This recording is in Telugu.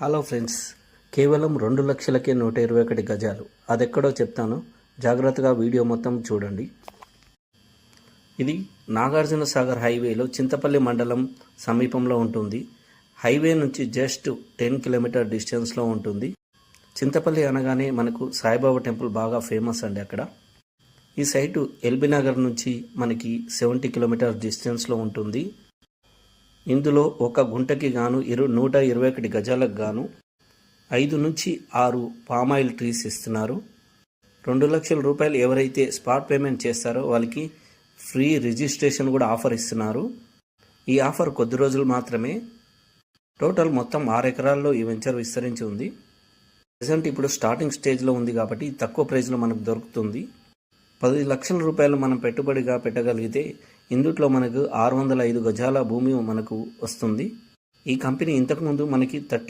హలో ఫ్రెండ్స్, కేవలం 2 లక్షలకే 121 గజాలు. అదెక్కడో చెప్తాను, జాగ్రత్తగా వీడియో మొత్తం చూడండి. ఇది నాగార్జున సాగర్ హైవేలో చింతపల్లి మండలం సమీపంలో ఉంటుంది. హైవే నుంచి జస్ట్ 10 కిలోమీటర్ డిస్టెన్స్లో ఉంటుంది. చింతపల్లి అనగానే మనకు సాయిబాబా టెంపుల్ బాగా ఫేమస్ అండి అక్కడ. ఈ సైటు ఎల్బీ నగర్ నుంచి మనకి 70 కిలోమీటర్ డిస్టెన్స్లో ఉంటుంది. ఇందులో ఒక గుంటకి గాను 121 గజాలకు గాను 5 నుంచి 6 పామాయిల్ ట్రీస్ ఇస్తున్నారు. 2 లక్షల రూపాయలు ఎవరైతే స్పాట్ పేమెంట్ చేస్తారో వాళ్ళకి ఫ్రీ రిజిస్ట్రేషన్ కూడా ఆఫర్ ఇస్తున్నారు. ఈ ఆఫర్ కొద్ది రోజులు మాత్రమే. టోటల్ మొత్తం 6 ఎకరాల్లో ఈ వెంచర్ విస్తరించి ఉంది. ప్రజెంట్ ఇప్పుడు స్టార్టింగ్ స్టేజ్లో ఉంది కాబట్టి తక్కువ ప్రైస్లో మనకు దొరుకుతుంది. 10 లక్షల రూపాయలు మనం పెట్టుబడిగా పెట్టగలిగితే ఇందుట్లో మనకు 605 గజాల భూమి మనకు వస్తుంది. ఈ కంపెనీ ఇంతకుముందు మనకి